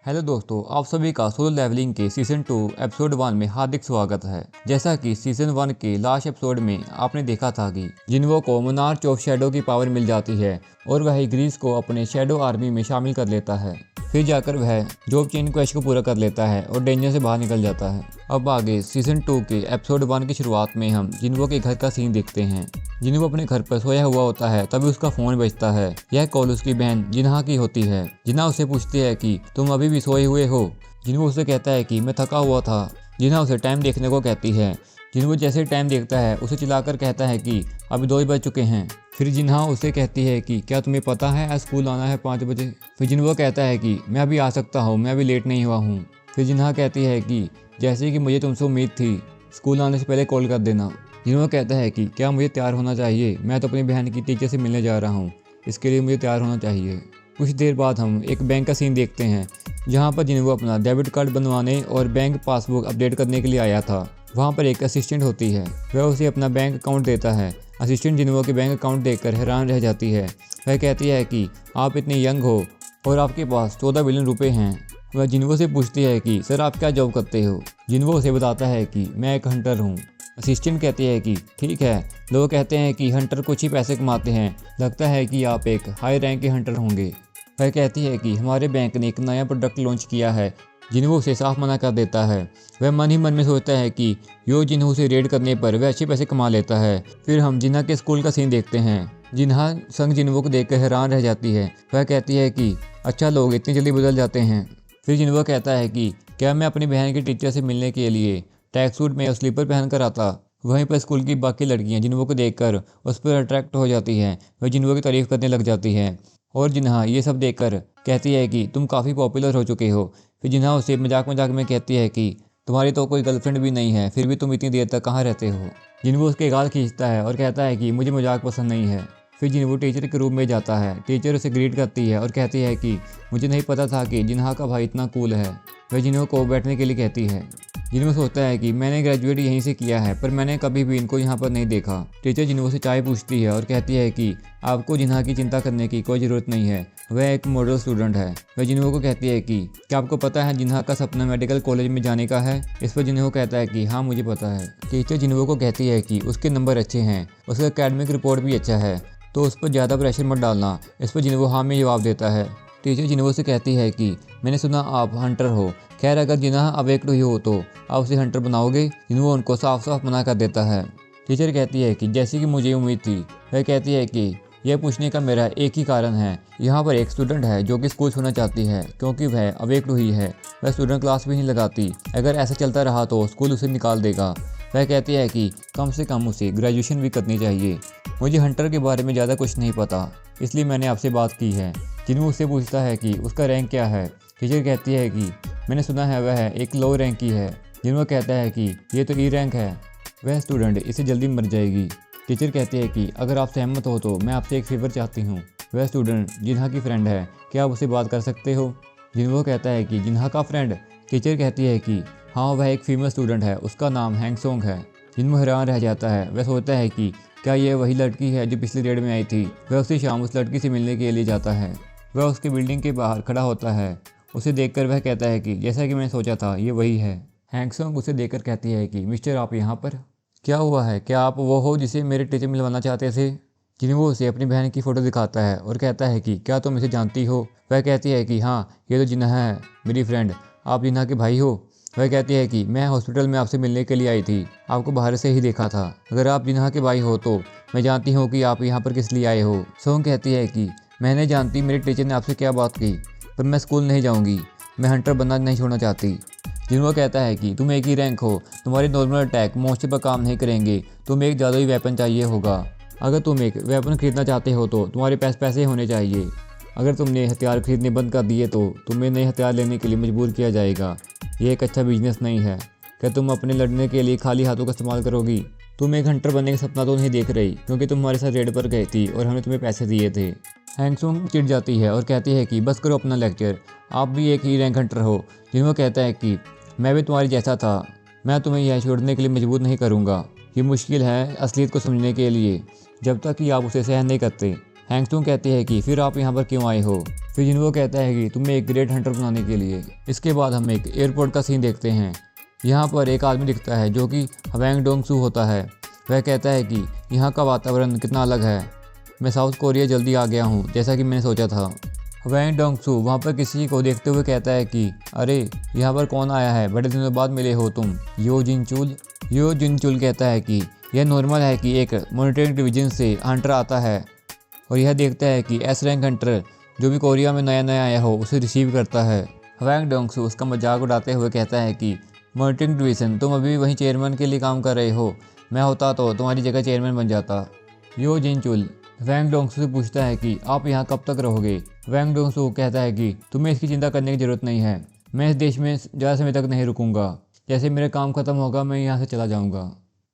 Hello दोस्तों, आप सभी का सोलो लेवलिंग के सीज़न 2 एपिसोड 1 में हार्दिक स्वागत है। जैसा कि सीज़न 1 के लास्ट एपिसोड में आपने देखा था कि जिन्वो को मोनार्च ऑफ शैडो की पावर मिल जाती है और वह ग्रीस को अपने शैडो आर्मी में शामिल कर लेता है। फिर जाकर वह जॉब चेन क्वेस्ट को पूरा कर लेता है और डेंजर से बाहर निकल जाता है। अब आगे सीज़न 2 के एपिसोड 1 की शुरुआत में हम जिन्वो के घर का सीन देखते हैं। जिन्वो अपने घर पर सोया हुआ होता है, तभी उसका फ़ोन बजता है। यह कॉल उसकी बहन जिन्हा की होती है। जिन्हा उसे पूछती है कि तुम अभी भी सोए हुए हो। जिन्वो उसे कहता है कि मैं थका हुआ था। जिन्हा उसे टाइम देखने को कहती है। जिन्वो जैसे टाइम देखता है उसे चिल्लाकर कहता है कि अभी 2 बज चुके हैं। फिर जिन्हा उसे कहती है कि क्या तुम्हें पता है आज स्कूल आना है 5 बजे। फिर जिन्वो कहता है कि मैं अभी आ सकता हूँ, मैं अभी लेट नहीं हुआ हूँ। फिर जिन्हा कहती है कि जैसे कि मुझे तुमसे उम्मीद थी, स्कूल आने से पहले कॉल कर देना। जिन्वो कहता है कि क्या मुझे तैयार होना चाहिए, मैं तो अपनी बहन की टीचर से मिलने जा रहा हूँ, इसके लिए मुझे तैयार होना चाहिए। कुछ देर बाद हम एक बैंक का सीन देखते हैं, जहाँ पर जिन्वो अपना डेबिट कार्ड बनवाने और बैंक पासबुक अपडेट करने के लिए आया था। वहाँ पर एक असिस्टेंट होती है, वह उसे अपना बैंक अकाउंट देता है। असिस्टेंट जिन्वो के बैंक अकाउंट देखकर हैरान रह जाती है। वह कहती है कि आप इतने यंग हो और आपके पास 14 बिलियन रुपए हैं। वह जिन्वो से पूछती है कि सर आप क्या जॉब करते हो। जिन्वो उसे बताता है कि मैं एक हंटर हूँ। असिस्टेंट कहती है कि ठीक है, लोग कहते हैं कि हंटर कुछ ही पैसे कमाते हैं, लगता है कि आप एक हाई रैंक के हंटर होंगे। वह कहती है कि हमारे बैंक ने एक नया प्रोडक्ट लॉन्च किया है। जिन्वो उसे साफ मना कर देता है। वह मन ही मन में सोचता है कि यो जिन्हो से रेड करने पर वह अच्छे पैसे कमा लेता है। फिर हम जिन्हा के स्कूल का सीन देखते हैं। जिन्हा संग जिन्वो को देखकर हैरान रह जाती है। वह कहती है कि अच्छा, लोग इतनी जल्दी बदल जाते हैं। फिर जिन्वो कहता है कि क्या मैं अपनी बहन की टीचर से मिलने के लिए ट्रैक सूट में और स्लीपर पहन कर आता। वहीं पर स्कूल की बाकी लड़कियां जिन्वो को देखकर उस पर अट्रैक्ट हो जाती हैं। वह जिन्वो की तारीफ करने लग जाती हैं और जिन्हा ये सब देखकर कहती है कि तुम काफ़ी पॉपुलर हो चुके हो। फिर जिन्हा उसे मजाक मजाक में कहती है कि तुम्हारी तो कोई गर्लफ्रेंड भी नहीं है, फिर भी तुम इतनी देर तक कहाँ रहते हो। जिन्वो उसके गाल खींचता है और कहता है कि मुझे मजाक पसंद नहीं है। फिर जिन्वो टीचर के रूम में जाता है। टीचर उसे ग्रीट करती है और कहती है कि मुझे नहीं पता था कि जिन्हा का भाई इतना कूल है। वह जिन्वो को बैठने के लिए कहती है। जिन्वो सोचता है कि मैंने ग्रेजुएट यहीं से किया है, पर मैंने कभी भी इनको यहाँ पर नहीं देखा। टीचर जिन्वो से चाय पूछती है और कहती है कि आपको जिन्हा की चिंता करने की कोई ज़रूरत नहीं है, वह एक मॉडल स्टूडेंट है। वह जिन्वो को कहती है कि क्या आपको पता है जिन्हा का सपना मेडिकल कॉलेज में जाने का है। इस पर जिन्वो कहता है कि हाँ मुझे पता है। टीचर जिन्वो को कहती है कि उसके नंबर अच्छे हैं, उसका एकेडमिक रिपोर्ट भी अच्छा है, तो उस पर ज़्यादा प्रेशर मत डालना। इस पर जिन्वो हाँ में जवाब देता है। टीचर जिन्वो से कहती है कि मैंने सुना आप हंटर हो, खैर अगर जिन्हा अवेक्ड हुई हो तो आप उसे हंटर बनाओगे। जिन्वो उनको साफ साफ मना कर देता है। टीचर कहती है कि जैसी कि मुझे उम्मीद थी। वह कहती है कि यह पूछने का मेरा एक ही कारण है, यहाँ पर एक स्टूडेंट है जो कि स्कूल छोड़ना चाहती है क्योंकि वह अवेक्ड हुई है। वह स्टूडेंट क्लास भी नहीं लगाती, अगर ऐसा चलता रहा तो स्कूल उसे निकाल देगा। वह कहती है कि कम से कम उसे ग्रेजुएशन भी करनी चाहिए। मुझे हंटर के बारे में ज़्यादा कुछ नहीं पता, इसलिए मैंने आपसे बात की है। जिन्वो उससे पूछता है कि उसका रैंक क्या है। टीचर कहती है कि मैंने सुना है वह एक लो रैंक की है। जिन्वो कहता है कि ये तो ई रैंक है, वह स्टूडेंट इससे जल्दी मर जाएगी। टीचर कहती है कि अगर आप सहमत हो तो मैं आपसे एक फेवर चाहती हूँ। वह स्टूडेंट जिन्हा की फ्रेंड है, क्या आप उससे बात कर सकते हो। जिन्वो कहता है कि जिन्हा का फ्रेंड। टीचर कहती है कि हाँ वह एक फीमेल स्टूडेंट है, उसका नाम हैंगसोंग है। जिन्वो हैरान रह जाता है। वह सोचता है कि क्या ये वही लड़की है जो पिछली रेड में आई थी। वह उसी शाम उस लड़की से मिलने के लिए जाता है। वह उसकी बिल्डिंग के बाहर खड़ा होता है। उसे देखकर वह कहता है कि जैसा कि मैंने सोचा था ये वही है। हैंगसोंग उसे देखकर कहती है कि मिस्टर आप यहाँ पर, क्या हुआ है, क्या आप वो हो जिसे मेरे टीचर मिलवाना चाहते थे। जिन्वो उसे अपनी बहन की फ़ोटो दिखाता है और कहता है कि क्या तुम इसे जानती हो। वह कहती है कि हाँ ये तो जिन्हा है, मेरी फ्रेंड, आप जिन्हा के भाई हो। वह कहती है कि मैं हॉस्पिटल में आपसे मिलने के लिए आई थी, आपको बाहर से ही देखा था। अगर आप जिन्हा के भाई हो तो मैं जानती हूँ कि आप यहाँ पर किस लिए आए हो। सोंग कहती है कि मैं नहीं जानती मेरे टीचर ने आपसे क्या बात की, पर मैं स्कूल नहीं जाऊँगी, मैं हंटर बनना नहीं छोड़ना चाहती। जिन्वो कहता है कि तुम एक ही रैंक हो, तुम्हारे नॉर्मल अटैक मोस्टर पर काम नहीं करेंगे, तुम्हें एक जादुई वेपन चाहिए होगा। अगर तुम एक वेपन खरीदना चाहते हो तो तुम्हारे पास पैसे होने चाहिए। अगर तुमने हथियार खरीदने बंद कर दिए तो तुम्हें नए हथियार लेने के लिए मजबूर किया जाएगा। ये एक अच्छा बिजनेस नहीं है। क्या तुम अपने लड़ने के लिए खाली हाथों का इस्तेमाल करोगी। तुम एक हंटर बनने का सपना तो नहीं देख रही, क्योंकि तुम हमारे साथ रेड पर गई थी और हमने तुम्हें पैसे दिए थे। हैंगसोंग चिढ़ जाती है और कहती है कि बस करो अपना लेक्चर, आप भी एक ही रैंक हंटर हो। जिन्वो कहता है कि मैं भी तुम्हारी जैसा था, मैं तुम्हें यह छोड़ने के लिए मजबूर नहीं करूँगा। ये मुश्किल है असलियत को समझने के लिए, जब तक कि आप उसे सहन नहीं करते। हैंगसुंग कहती है कि फिर आप यहाँ पर क्यों आए हो। फिर जिनवो कहता है कि तुम्हें एक ग्रेट हंटर बनाने के लिए। इसके बाद हम एक एयरपोर्ट का सीन देखते हैं। यहाँ पर एक आदमी दिखता है जो कि हवैंग डोंगसू होता है। वह कहता है कि यहाँ का वातावरण कितना अलग है, मैं साउथ कोरिया जल्दी आ गया हूँ जैसा कि मैंने सोचा था। हवैंग डोंगसू वहाँ पर किसी को देखते हुए कहता है कि अरे यहाँ पर कौन आया है, बड़े दिनों बाद मिले हो तुम। यो जिनचुल कहता है कि यह नॉर्मल है कि एक मॉनिटरिंग डिवीजन से हंटर आता है और यह देखता है कि एस रैंक हंटर जो भी कोरिया में नया नया आया हो उसे रिसीव करता है। हवैंग डोंगसू उसका मजाक उड़ाते हुए कहता है कि मॉनिटरिंग डिवीजन, तुम अभी भी वहीं चेयरमैन के लिए काम कर रहे हो, मैं होता तो तुम्हारी जगह चेयरमैन बन जाता। यो जिनचुल वैंग डोंगसू से पूछता है कि आप यहाँ कब तक रहोगे। वैंग डोंगसू कहता है कि तुम्हें इसकी चिंता करने की ज़रूरत नहीं है, मैं इस देश में ज़्यादा समय तक नहीं रुकूंगा, जैसे मेरा काम ख़त्म होगा मैं यहाँ से चला जाऊँगा।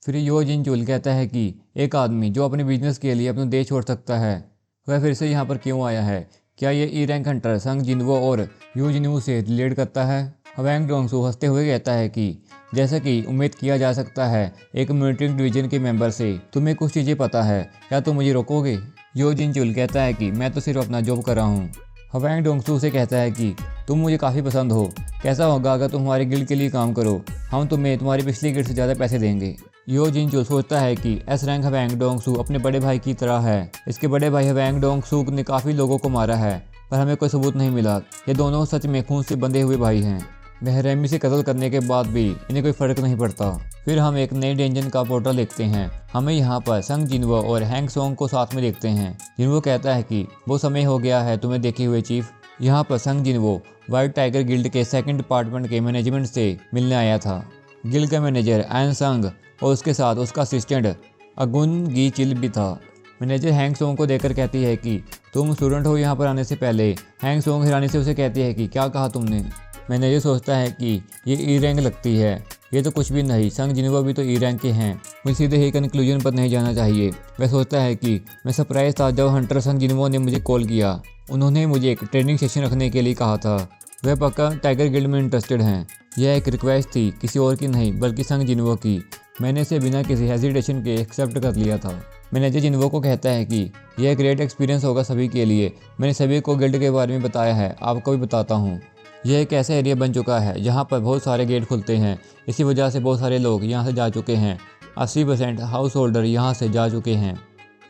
फिर यो जिनचुल कहता है कि एक आदमी जो अपने बिजनेस के लिए अपना देश छोड़ सकता है वह फिर से यहाँ पर क्यों आया है, क्या ये ई रैंक हंटर संग जिनवो और यू जिनवू से रिलेट करता है। हवैंग डोंगसू हंसते हुए कहता है कि जैसा कि उम्मीद किया जा सकता है एक मॉनिटरिंग डिवीजन के मेंबर से तुम्हें कुछ चीज़ें पता है, क्या तुम मुझे रोकोगे। यो जिनचुल कहता है कि मैं तो सिर्फ अपना जॉब कर रहा हूँ। हवैंग डोंगसू से कहता है कि तुम मुझे काफ़ी पसंद हो, कैसा होगा अगर तुम हमारे गिल्ड के लिए काम करो, हम तुम्हें तुम्हारी पिछली गिल्ड से ज़्यादा पैसे देंगे। यो जिनचुल सोचता है कि एस रैंक हवैंग डोंगसू अपने बड़े भाई की तरह है। इसके बड़े भाई हवैंग डोंगसू ने काफ़ी लोगों को मारा है पर हमें कोई सबूत नहीं मिला। ये दोनों सच में खून से बंधे हुए भाई हैं। बेरहमी से कत्ल करने के बाद भी इन्हें कोई फ़र्क नहीं पड़ता। फिर हम एक नए डेंजन का पोर्टल देखते हैं। हमें यहाँ पर संग जिनवो और हैंग सोंग को साथ में देखते हैं। जिनवो कहता है कि वो समय हो गया है तुम्हें देखे हुए चीफ। यहाँ पर संग जिनवो व्हाइट टाइगर गिल्ड के सेकंड डिपार्टमेंट के मैनेजमेंट से मिलने आया था। गिल्ड का मैनेजर एन संग और उसके साथ उसका असिस्टेंट अगुन गी चिल भी था। मैनेजर हैंग सोंग को देखकर कहती है कि तुम स्टूडेंट हो यहाँ पर आने से पहले। हैंग सोंग हैरानी से उसे कहती है कि क्या कहा तुमने। मैनेजर सोचता है कि ये ई रैंक लगती है, ये तो कुछ भी नहीं, संग जिनवो भी तो ई रैंक के हैं, मुझे सीधे ही कंक्लूजन पर नहीं जाना चाहिए। वह सोचता है कि मैं सरप्राइज था जब हंटर संग जिनवो ने मुझे कॉल किया, उन्होंने मुझे एक ट्रेनिंग सेशन रखने के लिए कहा था। वह पक्का टाइगर गिल्ड में इंटरेस्टेड हैं। यह एक रिक्वेस्ट थी, किसी और की नहीं बल्कि संग जिनवो की। मैंने इसे बिना किसी हेजिटेशन के एक्सेप्ट कर लिया था। मैनेजर जिनवो को कहता है कि यह ग्रेट एक्सपीरियंस होगा सभी के लिए, मैंने सभी को गिल्ड के बारे में बताया है, आपको भी बताता हूँ। यह एक ऐसा एरिया बन चुका है जहाँ पर बहुत सारे गेट खुलते हैं, इसी वजह से बहुत सारे लोग यहाँ से जा चुके हैं। 80% हाउस होल्डर यहाँ से जा चुके हैं।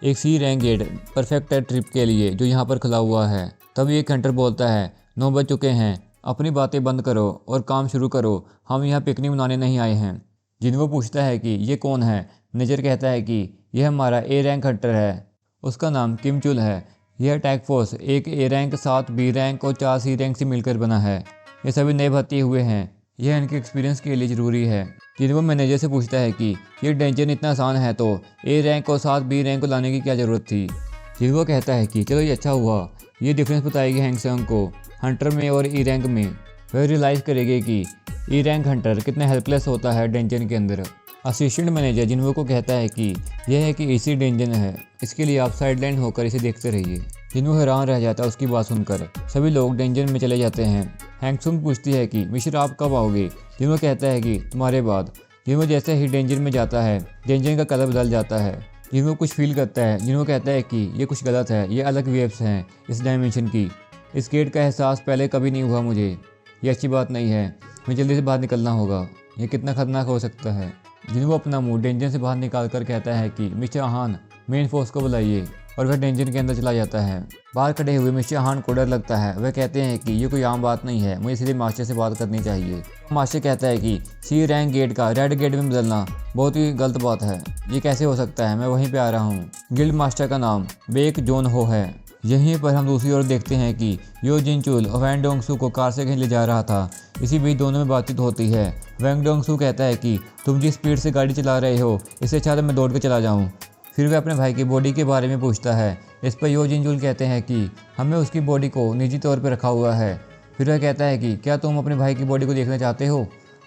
एक सी रैंक गेट परफेक्ट है ट्रिप के लिए जो यहाँ पर खुला हुआ है। तभी एक हंटर बोलता है 9 बज चुके हैं, अपनी बातें बंद करो और काम शुरू करो, हम यहाँ पिकनिक मनाने नहीं आए हैं। जिनवो पूछता है कि ये कौन है। मैनेजर कहता है कि यह हमारा ए रैंक हंटर है, उसका नाम किम चुल है। यह टैग फोर्स एक ए रैंक 7 बी रैंक और 4 सी रैंक से मिलकर बना है। ये सभी नए भर्ती हुए हैं, यह इनके एक्सपीरियंस के लिए ज़रूरी है। जिनवो मैनेजर से पूछता है कि ये डेंजन इतना आसान है तो ए रैंक और 7 बी रैंक को लाने की क्या ज़रूरत थी। जिनवो कहता है कि चलो ये अच्छा हुआ, ये डिफरेंस बताएगी हैंगसंग को हंटर में और ई रैंक में। वह रियलाइज़ करेगी कि ई रैंक हंटर कितना हेल्पलेस होता है डेंजन के अंदर। असिस्टेंट मैनेजर जिनवो को कहता है कि यह एक इसी डेंजन है, इसके लिए आप साइडलाइन होकर इसे देखते रहिए। जिनवो हैरान रह जाता है उसकी बात सुनकर। सभी लोग डेंजन में चले जाते हैं। हैंगसुंग पूछती है कि मिश्र आप कब आओगे। जिनवो कहता है कि तुम्हारे बाद। जिनवो जैसे ही डेंजन में जाता है डेंजन का कलर बदल जाता है। जिनवो कुछ फील करता है। जिनवो कहता है कि ये कुछ गलत है, ये अलग वेव्स हैं इस डायमेंशन की। इस गेट का एहसास पहले कभी नहीं हुआ मुझे, ये अच्छी बात नहीं है, मुझे जल्दी से बाहर निकलना होगा, ये कितना खतरनाक हो सकता है। जिनवो अपना मुंह डेंजन से बाहर निकाल कर कहता है कि मिस्टर हान मेन फोर्स को बुलाइए, और वह डेंजन के अंदर चला जाता है। बाहर खड़े हुए मिस्टर हान को डर लगता है। वह कहते हैं कि ये कोई आम बात नहीं है, मुझे सीधे मास्टर से बात करनी चाहिए। मास्टर कहता है कि सी रैंक गेट का रेड गेट में बदलना बहुत ही गलत बात है, ये कैसे हो सकता है, मैं वहीं पे आ रहा हूँ। गिल्ड मास्टर का नाम बेक जोन हो है। यहीं पर हम दूसरी ओर देखते हैं कि यो जिनचुल वैंग डोंगसू को कार से कहीं ले जा रहा था। इसी बीच दोनों में बातचीत होती है। वैंग डोंगसू कहता है कि तुम जिस स्पीड से गाड़ी चला रहे हो इससे अच्छा तो मैं दौड़ के चला जाऊँ। फिर वह अपने भाई की बॉडी के बारे में पूछता है। इस पर यो जिनचुल कहते हैं कि हमें उसकी बॉडी को निजी तौर पर रखा हुआ है। फिर वह कहता है कि क्या तुम अपने भाई की बॉडी को देखना चाहते हो।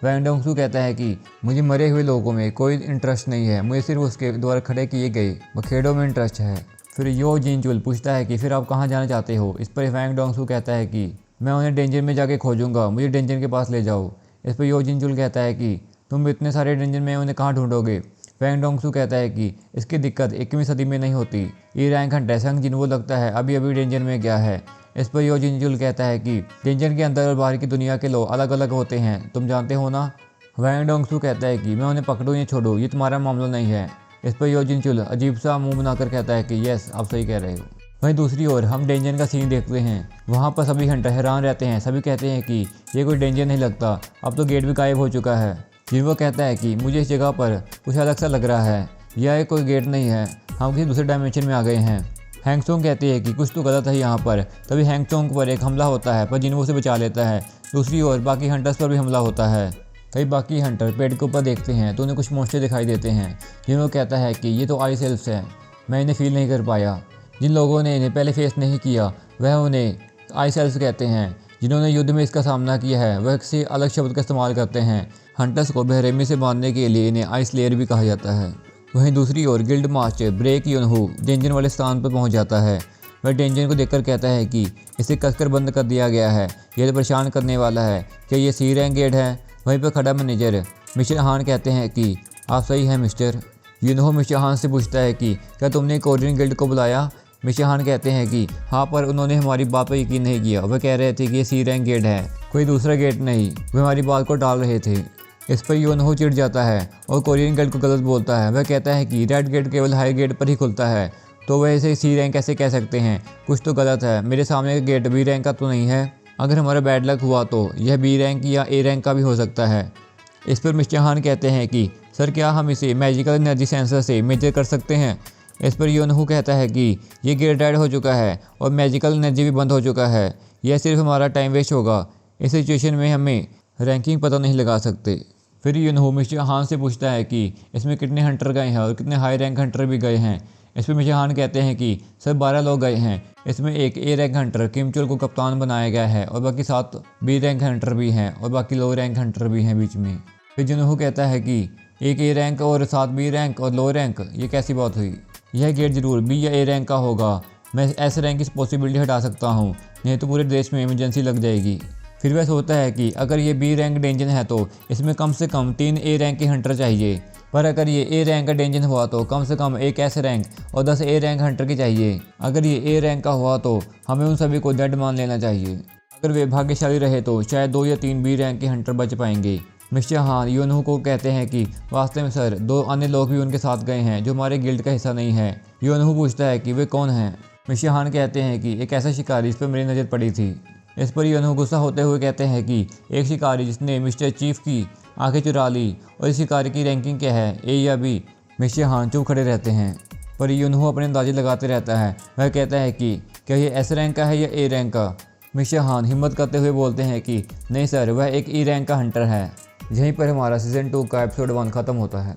वैंग डोंगसू कहता है कि मुझे मरे हुए लोगों में कोई इंटरेस्ट नहीं है, मुझे सिर्फ उसके द्वारा खड़े किए गए बखेड़ों में इंटरेस्ट है। फिर यो जिनचुल पूछता है कि फिर आप कहाँ जाना चाहते हो। इस पर वैंग डोंगसू कहता है कि मैं उन्हें डेंजन में जाके खोजूंगा, मुझे डेंजन के पास ले जाओ। इस पर यो जिनचुल कहता है कि तुम इतने सारे डेंजन में उन्हें कहाँ ढूंढोगे, फैंग डोंगसू कहता है कि इसकी दिक्कत 21वीं सदी में नहीं होती। ई रैंक हंटर संग जिन्वो लगता है अभी अभी डेंजर में गया है। इस पर यो जिनजुल कहता है कि डेंजर के अंदर और बाहर की दुनिया के लोग अलग अलग होते हैं, तुम जानते हो ना। फैंग डोंगसू कहता है कि मैं उन्हें पकड़ूं या छोड़ूं ये तुम्हारा मामला नहीं है। इस पर यो जिनजुल अजीब सा मुंह बनाकर कहता है कि यस आप सही कह रहे हो। वहीं दूसरी ओर हम डेंजर का सीन देखते हैं। वहाँ पर सभी हंटर हैरान रहते हैं। सभी कहते हैं कि ये कोई डेंजर नहीं लगता, अब तो गेट भी गायब हो चुका है। जिन्वो कहता है कि मुझे इस जगह पर कुछ अलग सा लग रहा है, यह कोई गेट नहीं है, हम किसी दूसरे डायमेंशन में आ गए हैं। हैंगचोंग कहती है कि कुछ तो गलत है यहाँ पर। तभी हैंगचोंग पर एक हमला होता है पर जिन्वो से बचा लेता है। दूसरी ओर बाकी हंटर्स पर भी हमला होता है। कई बाकी हंटर पेड़ के ऊपर देखते हैं तो उन्हें कुछ मोस्टर दिखाई देते हैं। जिन्वो कहता है कि ये तो आइस एल्फ्स है, मैं इन्हें फील नहीं कर पाया। जिन लोगों ने इन्हें पहले फेस नहीं किया वह उन्हें आइस एल्फ्स कहते हैं। जिन्होंने युद्ध में इसका सामना किया है वह किसी अलग शब्द का इस्तेमाल करते हैं। हंटर्स को बेरहमी से मारने के लिए इन्हें आइस लेयर भी कहा जाता है। वहीं दूसरी ओर गिल्ड मास्टर ब्रेक योनहू डेंजर वाले स्थान पर पहुंच जाता है। वह डेंजर को देखकर कहता है कि इसे कसकर बंद कर दिया गया है, यह तो परेशान करने वाला है, क्या ये सी रैंक गेट है। वहीं पर खड़ा मैनेजर मिस्टर हान कहते हैं कि आप सही हैं मिस्टर। योनहू मिस्टर हान से पूछता है कि क्या तुमने कोरियन गिल्ड को बुलाया। मिस्टर हान कहते हैं कि हाँ, पर उन्होंने हमारी बात पर यकीन नहीं किया। वह कह रहे थे कि ये सी रैंक गेट है, कोई दूसरा गेट नहीं। वे हमारी बात को टाल रहे थे। इस पर योनहू चिढ़ जाता है और कोरियन गिल्ड को गलत बोलता है। वह कहता है कि रेड गेट केवल हाई गेट पर ही खुलता है, तो वह इसे सी रैंक कैसे कह सकते हैं, कुछ तो गलत है। मेरे सामने का गेट बी रैंक का तो नहीं है। अगर हमारा बैड लक हुआ तो यह बी रैंक या ए रैंक का भी हो सकता है। इस पर मिस्टर हान कहते हैं कि सर क्या हम इसे मैजिकल एनर्जी सेंसर से मेजर कर सकते हैं। इस पर योनहू कहता है कि ये गेट डेड हो चुका है और मैजिकल एनर्जी भी बंद हो चुका है, यह सिर्फ हमारा टाइम वेस्ट होगा। इस सिचुएशन में हमें रैंकिंग पता नहीं लगा सकते। फिर योनहू मिस्टर हान से पूछता है कि इसमें कितने हंटर गए हैं और कितने हाई रैंक हंटर भी गए हैं। इस पर मिस्टर हान कहते हैं कि सर 12 लोग गए हैं। इसमें एक ए रैंक हंटर किम चोल को कप्तान बनाया गया है और बाकी 7 बी रैंक हंटर भी हैं और बाकी लो रैंक हंटर भी हैं बीच में। फिर योनहू कहता है कि एक ए रैंक और 7 बी रैंक और लो रैंक, ये कैसी बात हुई। यह गेट जरूर बी या ए रैंक का होगा। मैं एस रैंक की पॉसिबिलिटी हटा सकता हूँ, नहीं तो पूरे देश में इमरजेंसी लग जाएगी। फिर वह सोचता है कि अगर ये बी रैंक डेंजन है तो इसमें कम से कम 3 ए रैंक के हंटर चाहिए, पर अगर ये ए रैंक का डेंजन हुआ तो कम से कम एक एस रैंक और 10 ए रैंक हंटर की चाहिए। अगर ये ए रैंक का हुआ तो हमें उन सभी को डेड मान लेना चाहिए। अगर वे भाग्यशाली रहे तो शायद 2 या 3 बी रैंक के हंटर बच पाएंगे। मिस्टर हान योनहू को कहते हैं कि वास्तव में सर 2 अन्य लोग भी उनके साथ गए हैं जो हमारे गिल्ड का हिस्सा नहीं है। योनहू पूछता है कि वे कौन हैं। मिस्टर हान कहते हैं कि एक ऐसा शिकारी जिस पर मेरी नज़र पड़ी थी। इस पर योनहू गुस्सा होते हुए कहते हैं कि एक शिकारी जिसने मिस्टर चीफ की आंखें चुरा ली, और इस शिकारी की रैंकिंग क्या है, ए या बी। मिस्टर हान चुप खड़े रहते हैं पर योनहू अपने अंदाजे लगाते रहता है। वह कहता है कि क्या ये एस रैंक का है या ए रैंक का। मिस्टर हान हिम्मत करते हुए बोलते हैं कि नहीं सर, वह एक ई रैंक का हंटर है। यहीं पर हमारा सीज़न 2 का एपिसोड 1 ख़त्म होता है।